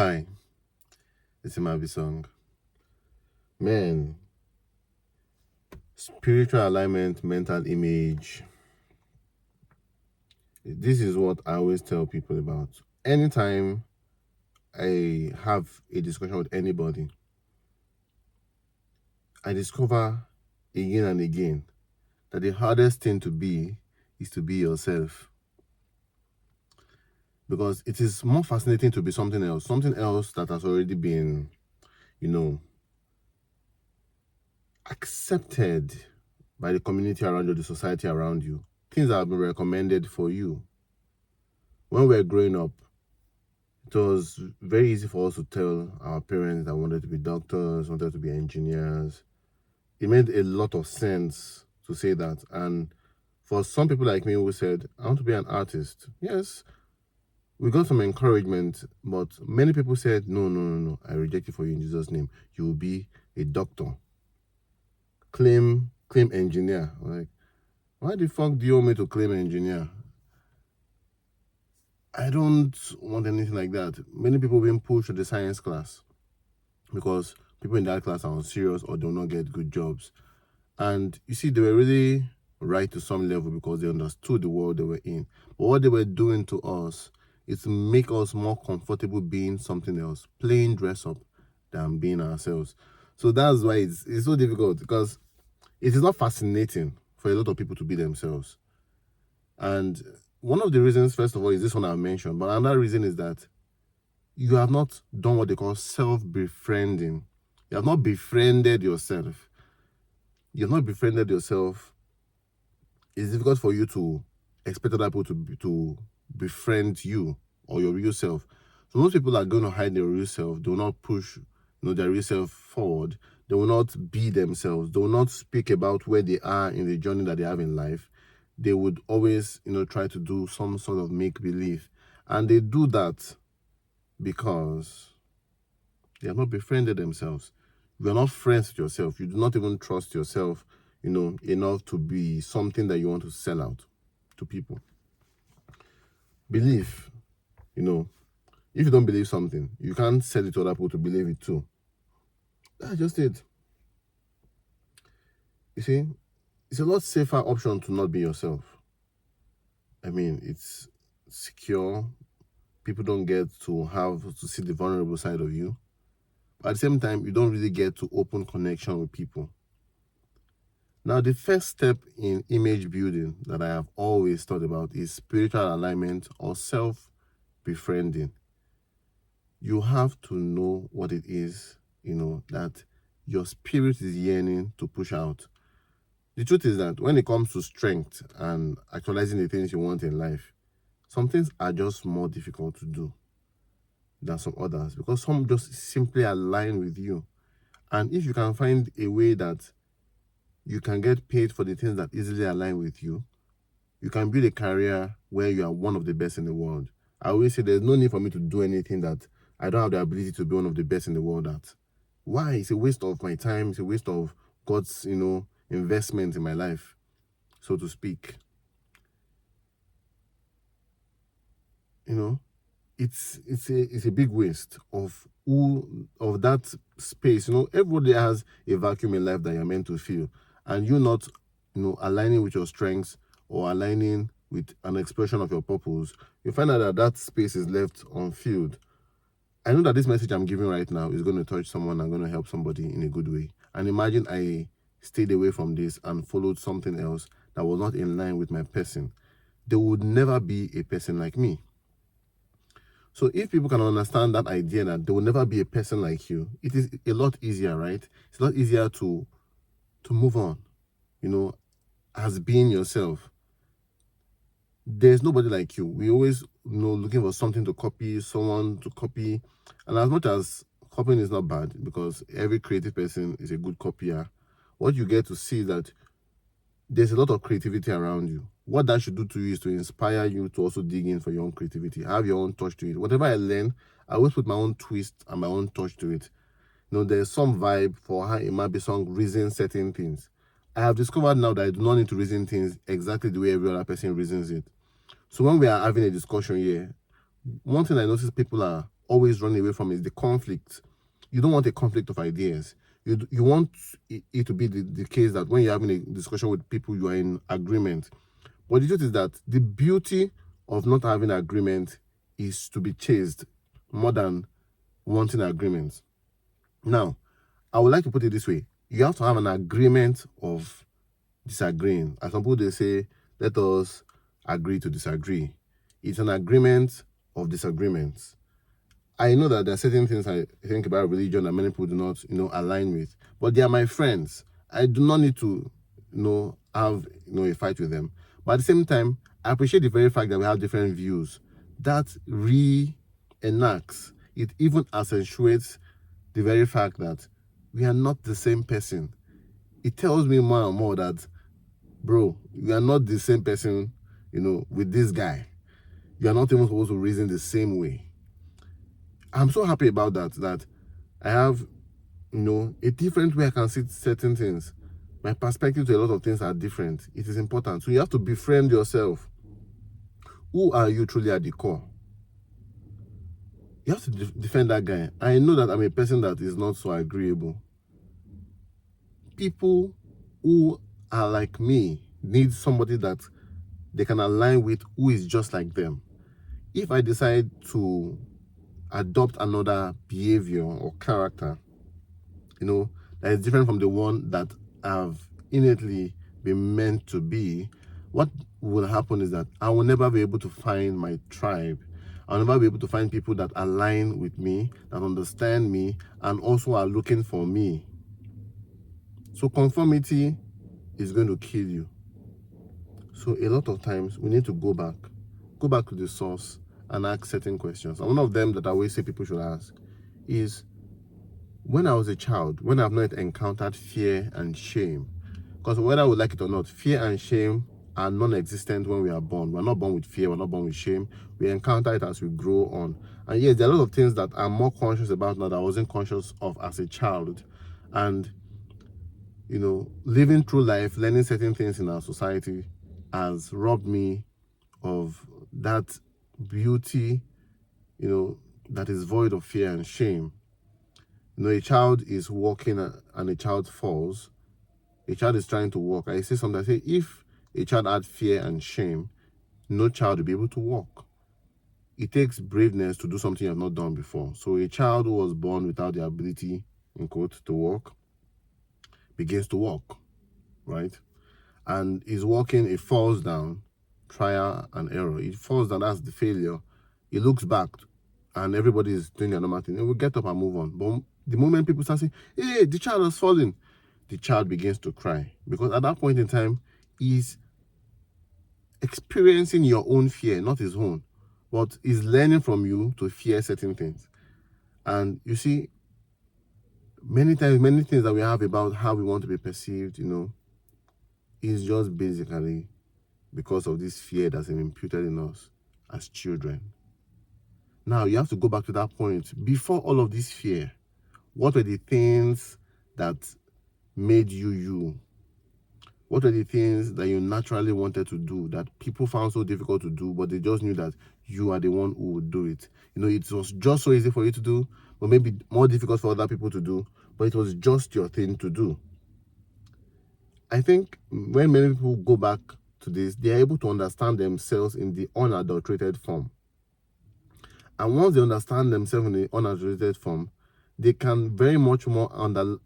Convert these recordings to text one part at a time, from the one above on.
Hi, it's Bissong. Man, spiritual alignment, mental image. This is what I always tell people about. Anytime I have a discussion with anybody, I discover again and again that the hardest thing to be is to be yourself. Because it is more fascinating to be something else that has already been, accepted by the community around you, the society around you. Things that have been recommended for you. When we were growing up, it was very easy for us to tell our parents that wanted to be doctors, wanted to be engineers. It made a lot of sense to say that. And for some people like me who said, I want to be an artist, yes, we got some encouragement, but many people said, no, I reject it for you in Jesus' name. You will be a doctor. Claim engineer. Like, why the fuck do you want me to claim engineer? I don't want anything like that. Many people being pushed to the science class because people in that class are unserious or do not get good jobs. And you see, they were really right to some level because they understood the world they were in. But what they were doing to us is to make us more comfortable being something else, playing dress up than being ourselves. So that's why it's so difficult, because it is not fascinating for a lot of people to be themselves. And one of the reasons, first of all, is this one I mentioned. But another reason is that you have not done what they call self-befriending. You have not befriended yourself. You have not befriended yourself. It's difficult for you to expect other people to befriend you or your real self. So most people are going to hide their real self. They will not push their real self forward. They will not be themselves. They will not speak about where they are in the journey that they have in life. They would always, try to do some sort of make-believe. And they do that because they have not befriended themselves. You are not friends with yourself. You do not even trust yourself, enough to be something that you want to sell out to people. Belief, if you don't believe something, you can't sell it to other people to believe it too. That's just it. You see, it's a lot safer option to not be yourself. I mean, it's secure. People don't get to see the vulnerable side of you. But at the same time, you don't really get to open connection with people. Now, the first step in image building that I have always thought about is spiritual alignment or self-befriending. You have to know what it is, that your spirit is yearning to push out. The truth is that when it comes to strength and actualizing the things you want in life, some things are just more difficult to do than some others, because some just simply align with you. And if you can find a way that you can get paid for the things that easily align with you, you can build a career where you are one of the best in the world. I always say there's no need for me to do anything that I don't have the ability to be one of the best in the world at. Why? It's a waste of my time. It's a waste of God's, investment in my life, so to speak. It's a big waste of that space. Everybody has a vacuum in life that you're meant to fill, and you're not, aligning with your strengths or aligning with an expression of your purpose. You find out that space is left unfilled. I know that this message I'm giving right now is going to touch someone and going to help somebody in a good way. And imagine I stayed away from this and followed something else that was not in line with my person. There would never be a person like me. So if people can understand that idea that there will never be a person like you, it is a lot easier, right? It's a lot easier to move on, as being yourself. There's nobody like you. We always, looking for something to copy, someone to copy. And as much as copying is not bad, because every creative person is a good copier, what you get to see is that there's a lot of creativity around you. What that should do to you is to inspire you to also dig in for your own creativity, have your own touch to it. Whatever I learn, I always put my own twist and my own touch to it. There's some vibe for how Bissong reasons certain things. I have discovered now that I do not need to reason things exactly the way every other person reasons it. So when we are having a discussion here, one thing I notice people are always run away from is the conflict. You don't want a conflict of ideas. You want it to be the case that when you're having a discussion with people, you are in agreement. But the truth is that the beauty of not having agreement is to be chased more than wanting agreement. Now, I would like to put it this way. You have to have an agreement of disagreeing. As some people, they say, let us agree to disagree. It's an agreement of disagreements. I know that there are certain things I think about religion that many people do not, align with, but they are my friends. I do not need to, have, a fight with them. But at the same time, I appreciate the very fact that we have different views. That reenacts, it even accentuates the very fact that we are not the same person. It tells me more and more that, bro, you are not the same person, with this guy. You are not even supposed to reason the same way. I'm so happy about that I have, a different way I can see certain things. My perspective to a lot of things are different. It is important. So you have to befriend yourself. Who are you truly at the core? You have to defend that guy. I know that I'm a person that is not so agreeable. People who are like me need somebody that they can align with who is just like them. If I decide to adopt another behavior or character, that is different from the one that I've innately been meant to be, what will happen is that I will never be able to find my tribe. I'll never be able to find people that align with me, that understand me, and also are looking for me. So conformity is going to kill you. So a lot of times we need to go back to the source and ask certain questions. And one of them that I always say people should ask is, when I was a child, when I've not encountered fear and shame, because whether we like it or not, fear and shame are non-existent when we are born. We're not born with fear, we're not born with shame. We encounter it as we grow on. And yes, there are a lot of things that I'm more conscious about now that I wasn't conscious of as a child. And, living through life, learning certain things in our society has robbed me of that beauty, that is void of fear and shame. A child is walking and a child falls. A child is trying to walk. I say sometimes, I say, if a child had fear and shame, no child will be able to walk. It takes braveness to do something you have not done before. So a child who was born without the ability, in quote, to walk, begins to walk, right? And is walking, it falls down, trial and error. It falls down, that's the failure. It looks back, and everybody is doing their normal thing. It will get up and move on. But the moment people start saying, hey, the child has fallen, the child begins to cry. Because at that point in time, he's experiencing your own fear, not his own. But he's learning from you to fear certain things. And you see, many times, many things that we have about how we want to be perceived, is just basically because of this fear that's been imputed in us as children. Now, you have to go back to that point. Before all of this fear, what were the things that made you you? What were the things that you naturally wanted to do that people found so difficult to do, but they just knew that you are the one who would do it? It was just so easy for you to do, but maybe more difficult for other people to do, but it was just your thing to do. I think when many people go back to this, they are able to understand themselves in the unadulterated form. And once they understand themselves in the unadulterated form, they can very much more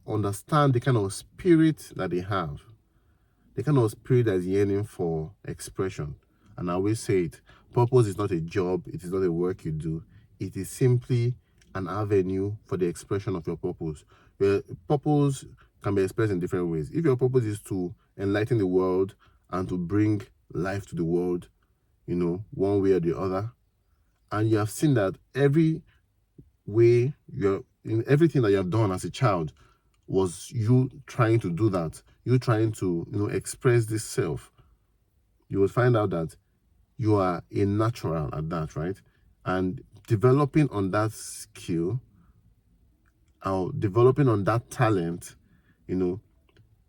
understand the kind of spirit that they have, the kind of spirit that is yearning for expression. And I always say it, purpose is not a job, it is not a work you do, it is simply an avenue for the expression of your purpose. Your purpose can be expressed in different ways. If your purpose is to enlighten the world and to bring life to the world, one way or the other, and you have seen that every way in everything that you have done as a child was you trying to do that, you trying to express this self, you will find out that you are a natural at that, right? And developing on that skill or developing on that talent,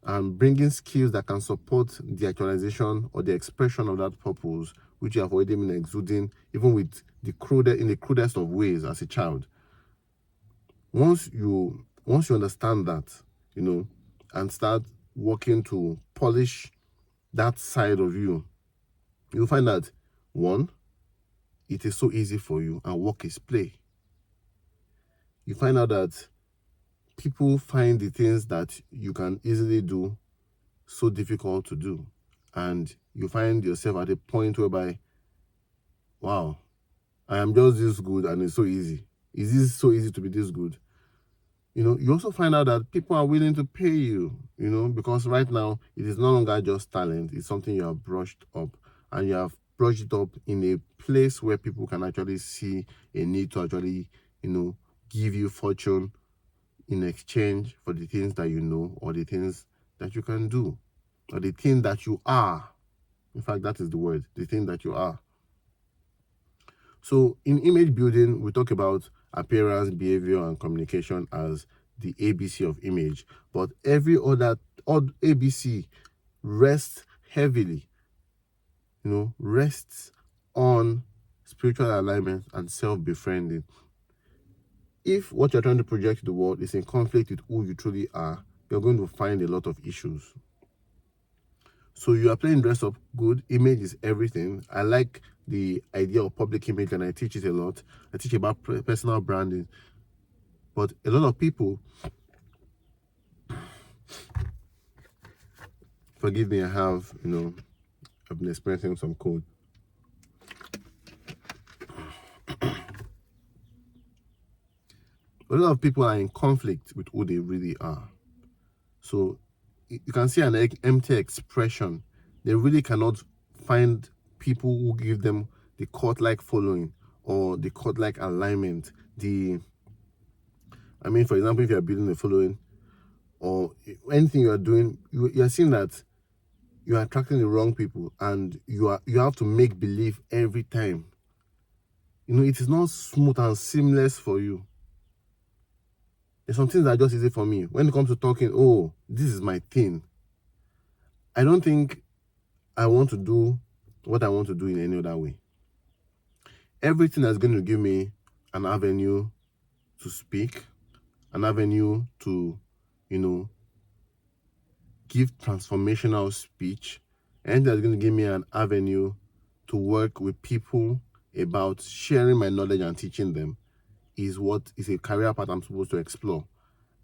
and bringing skills that can support the actualization or the expression of that purpose, which you have already been exuding, even with in the crudest of ways as a child. Once you understand that, and start working to polish that side of you, you'll find that, one, it is so easy for you, and work is play. You find out that people find the things that you can easily do so difficult to do, and you find yourself at a point whereby, wow, I am just this good and it's so easy. Is this so easy to be this good? You also find out that people are willing to pay you, because right now it is no longer just talent. It's something you have brushed up, and you have brushed it up in a place where people can actually see a need to actually, give you fortune in exchange for the things that you know, or the things that you can do, or the thing that you are. In fact, that is the word, the thing that you are. So in image building, we talk about appearance, behavior, and communication as the ABC of image. But every other ABC rests heavily, rests on spiritual alignment and self-befriending. If what you're trying to project to the world is in conflict with who you truly are, you're going to find a lot of issues. So you are playing dress up good. Image is everything. I like the idea of public image, and I teach it a lot. I teach about personal branding. But a lot of people, forgive me, I've been experiencing some cold. A lot of people are in conflict with who they really are. So you can see an empty expression. They really cannot find people who give them the court-like following or the court-like alignment. For example, if you are building a following or anything you are doing, you are seeing that you are attracting the wrong people, and you have to make believe every time. It is not smooth and seamless for you. There's some things that are just easy for me. When it comes to talking, oh, this is my thing. I don't think I want to do what I want to do in any other way. Everything that's going to give me an avenue to speak, an avenue to, give transformational speech, and that's going to give me an avenue to work with people about sharing my knowledge and teaching them, is a career path I'm supposed to explore.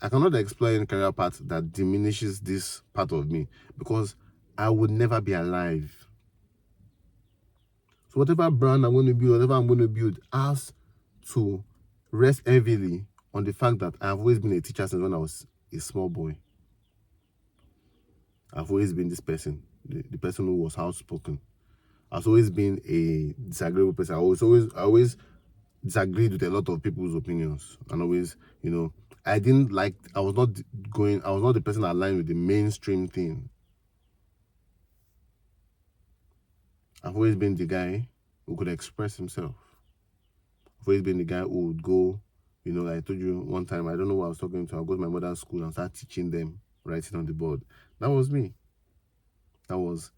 I cannot explore any career path that diminishes this part of me, because I would never be alive. So whatever brand I'm going to build, whatever I'm going to build, has to rest heavily on the fact that I've always been a teacher since when I was a small boy. I've always been this person, the person who was outspoken. I've always been a disagreeable person. I always disagreed with a lot of people's opinions, and always, I was not the person aligned with the mainstream thing. I've always been the guy who could express himself. I've always been the guy who would go, I told you one time, I don't know what I was talking to, I'll go to my mother's school and start teaching them writing on the board. That was me. That was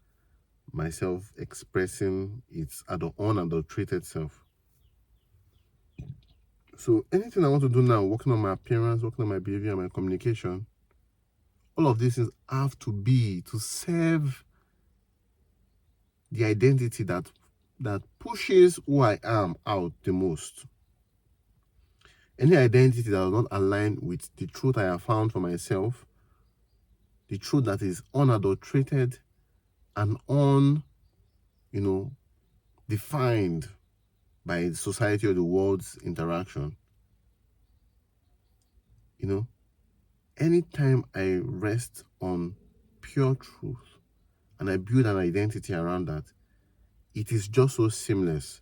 myself expressing its unadulterated self. So anything I want to do now, working on my appearance, working on my behavior, my communication, all of these things have to be to serve the identity that pushes who I am out the most. Any identity that does not align with the truth I have found for myself, the truth that is unadulterated and defined by society or the world's interaction. Anytime I rest on pure truth and I build an identity around that, it is just so seamless.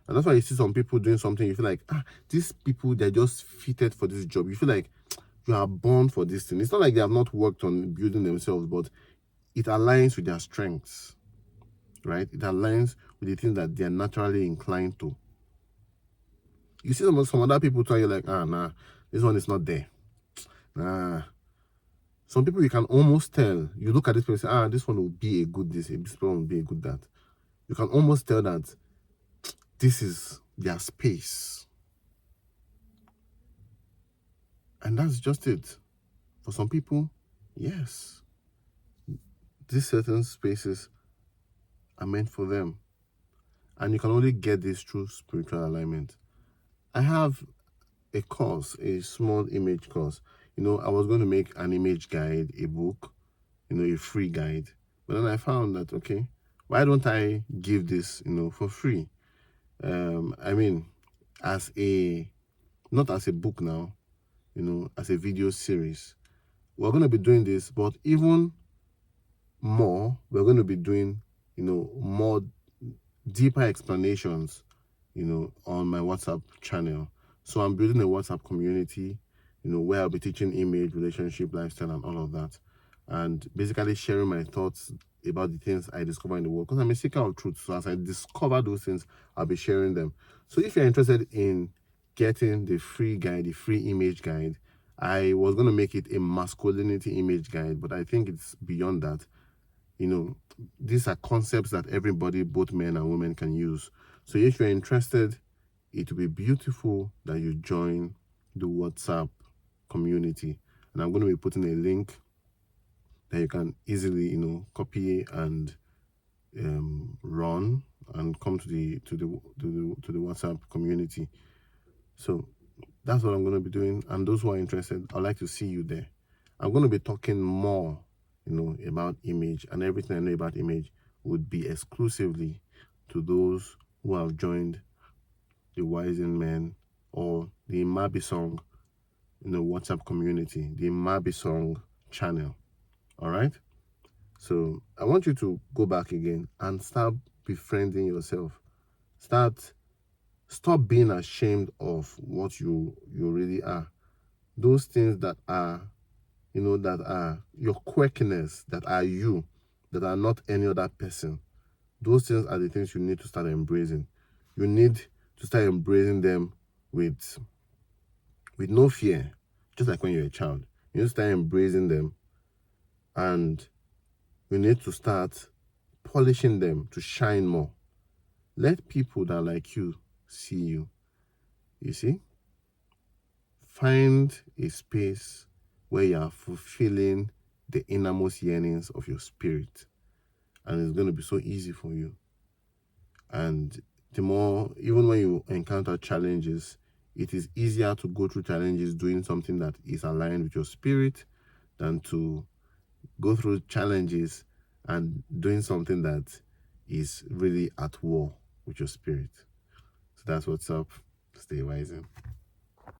And that's why you see some people doing something, you feel like, these people, they're just fitted for this job. You feel like you are born for this thing. It's not like they have not worked on building themselves, but it aligns with their strengths, right? It aligns with the things that they are naturally inclined to. You see some other people try, you're like, nah, this one is not there. Nah. Some people you can almost tell. You look at this person, this one will be a good this one will be a good that. You can almost tell that this is their space. And that's just it. For some people, yes, these certain spaces are meant for them. And you can only get this through spiritual alignment. I have a course, a small image course. I was going to make an image guide, a book, a free guide. But then I found that, okay, why don't I give this, for free? I mean, not as a book now, as a video series. We're going to be doing this, but even more, we're going to be doing, more deeper explanations, on my WhatsApp channel. So I'm building a WhatsApp community, where I'll be teaching image, relationship, lifestyle, and all of that. And basically sharing my thoughts about the things I discover in the world. Because I'm a seeker of truth. So as I discover those things, I'll be sharing them. So if you're interested in getting the free guide, the free image guide, I was going to make it a masculinity image guide, but I think it's beyond that. These are concepts that everybody, both men and women, can use. So if you're interested, it will be beautiful that you join the WhatsApp community. And I'm going to be putting a link that you can easily, copy and run and come to the WhatsApp community. So that's what I'm going to be doing. And those who are interested, I'd like to see you there. I'm going to be talking more, about image, and everything I know about image would be exclusively to those who have joined the Wisen Men or the Bissong, WhatsApp community, the Bissong channel. All right. So I want you to go back again and start befriending yourself. Stop being ashamed of what you really are. Those things that are, that are your quirkiness, that are you, that are not any other person. Those things are the things you need to start embracing. You need to start embracing them with no fear, just like when you're a child. You need to start embracing them, and you need to start polishing them to shine more. Let people that are like you see you. You see? Find a space where you are fulfilling the innermost yearnings of your spirit. And it's going to be so easy for you. And the more, even when you encounter challenges, it is easier to go through challenges doing something that is aligned with your spirit than to go through challenges and doing something that is really at war with your spirit. So that's what's up. Stay rising.